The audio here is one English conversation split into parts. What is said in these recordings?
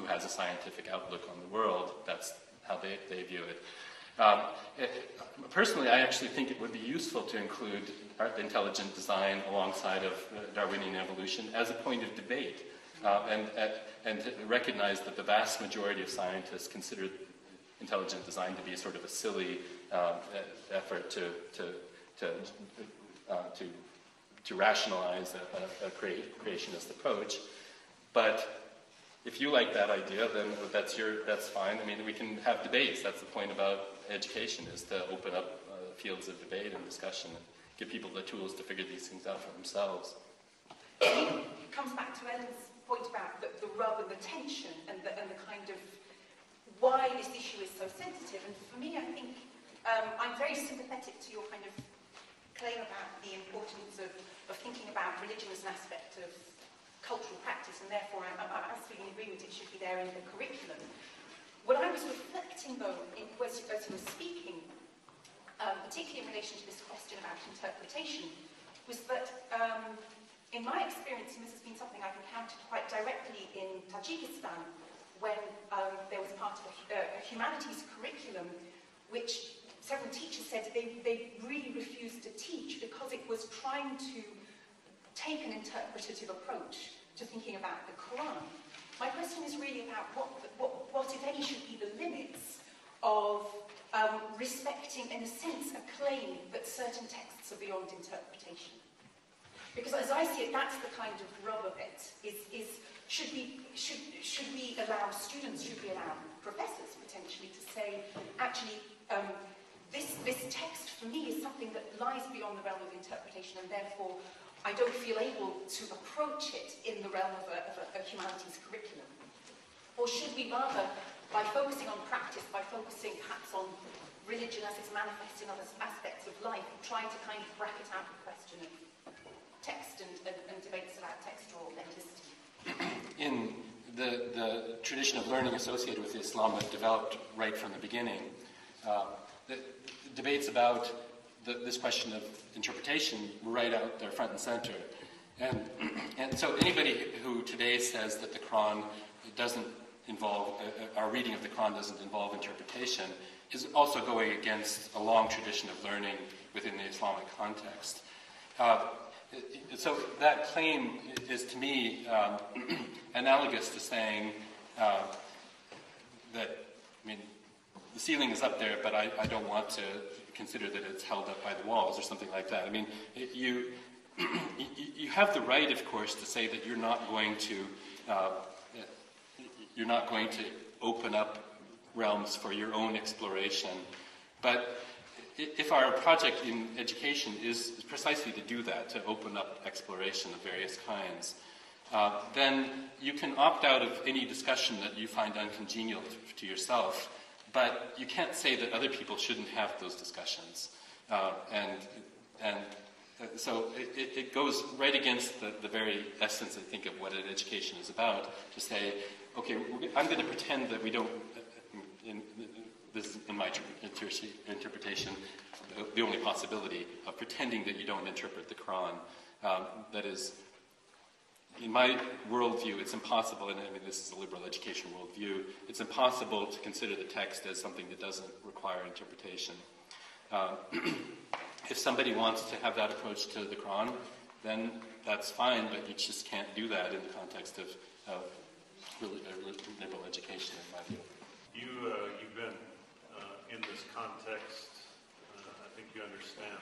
has a scientific outlook on the world. That's how they view it. Personally, I actually think it would be useful to include intelligent design alongside of Darwinian evolution as a point of debate, and to recognize that the vast majority of scientists consider intelligent design to be a sort of a silly effort to rationalize a creationist approach. But if you like that idea, then that's fine. I mean, we can have debates. That's the point about education, is to open up fields of debate and discussion and give people the tools to figure these things out for themselves. It comes back to Ellen's point about the rub and the tension and the kind of why this issue is so sensitive. And for me, I think I'm very sympathetic to your kind of claim about the importance of thinking about religion as an aspect of cultural practice, and therefore I'm absolutely in agreement it should be there in the curriculum. What I was reflecting, though, as you were speaking, particularly in relation to this question about interpretation, was that in my experience, and this has been something I've encountered quite directly in Tajikistan, when there was part of a humanities curriculum which several teachers said they really refused to teach because it was trying to take an interpretative approach to thinking about the Quran. My question is really about what if any, should be the limits of respecting, in a sense, a claim that certain texts are beyond interpretation. Because as I see it, that's the kind of rub of it, should we allow students, should we allow professors, potentially, to say, actually, this text, for me, is something that lies beyond the realm of interpretation, and therefore, I don't feel able to approach it in the realm of a humanities curriculum. Or should we rather, by focusing on practice, by focusing perhaps on religion as it's manifest in other aspects of life, trying to kind of bracket out the question of text and debates about textual authenticity? In the tradition of learning associated with Islam that developed right from the beginning, the debates about this question of interpretation were right out there front and center. And so anybody who today says that the Quran doesn't involve, our reading of the Quran doesn't involve interpretation, is also going against a long tradition of learning within the Islamic context. So that claim is, to me, analogous to saying that, I mean, the ceiling is up there, but I don't want to consider that it's held up by the walls or something like that. I mean, you have the right, of course, to say that you're not going to open up realms for your own exploration. But if our project in education is precisely to do that, to open up exploration of various kinds, then you can opt out of any discussion that you find uncongenial to yourself, but you can't say that other people shouldn't have those discussions. So it goes right against the very essence, I think, of what an education is about, to say, okay, I'm going to pretend that we don't, this is in my interpretation, the only possibility of pretending that you don't interpret the Quran. That is, in my worldview, it's impossible, and I mean this is a liberal education worldview, it's impossible to consider the text as something that doesn't require interpretation. If somebody wants to have that approach to the Quran, then that's fine, but you just can't do that in the context of liberal education, in my view. You've been in this context, I think you understand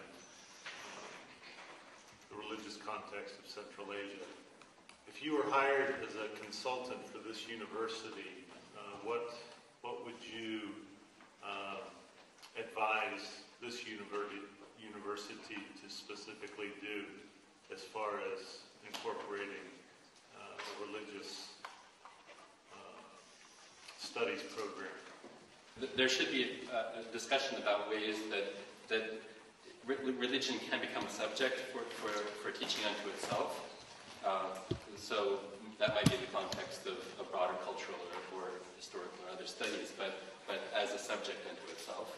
the religious context of Central Asia. If you were hired as a consultant for this university, what would you advise this university to specifically do as far as incorporating a religious studies program? There should be a discussion about ways that religion can become a subject for teaching unto itself. So that might be the context of a broader cultural or historical or other studies, but as a subject unto itself.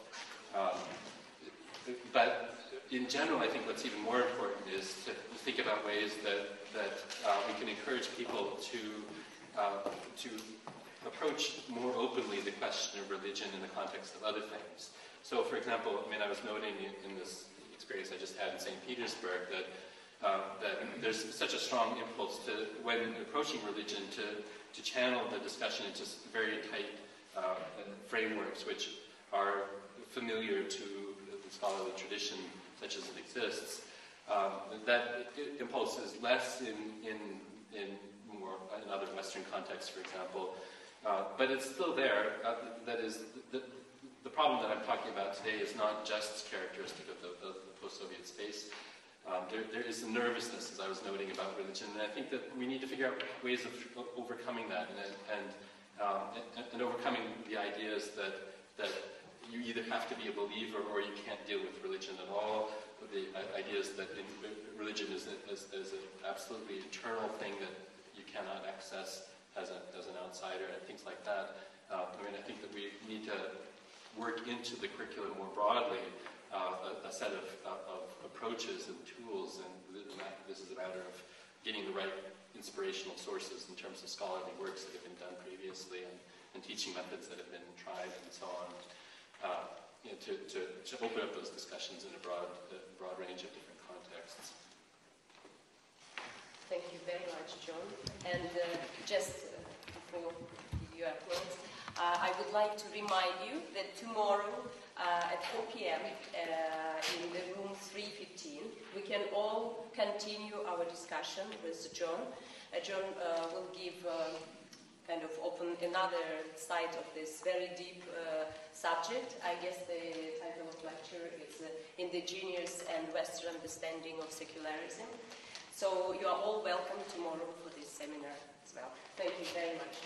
But in general, I think what's even more important is to think about ways that we can encourage people to approach more openly the question of religion in the context of other things. So, for example, I mean, I was noting in this experience I just had in St. Petersburg that there's such a strong impulse to, when approaching religion, to channel the discussion into very tight frameworks which are familiar to the scholarly tradition such as it exists. That impulse is less in other Western contexts, for example, but it's still there. That is, the problem that I'm talking about today is not just characteristic of the post-Soviet space. There is a nervousness, as I was noting, about religion, and I think that we need to figure out ways of overcoming that and overcoming the ideas that you either have to be a believer or you can't deal with religion at all. The ideas that religion is an absolutely internal thing that you cannot access as an outsider and things like that. I mean, I think that we need to work into the curriculum more broadly a set of approaches and tools, and this is a matter of getting the right inspirational sources in terms of scholarly works that have been done previously and teaching methods that have been tried and so on, to open up those discussions in a broad range of different contexts. Thank you very much, John. And just before you are closed, I would like to remind you that tomorrow at 4 p.m. In the room 315, we can all continue our discussion with John. John will give kind of open another side of this very deep subject. I guess the title of lecture is Indigenous and Western Understanding of Secularism. So you are all welcome tomorrow for this seminar as well. Thank you very much.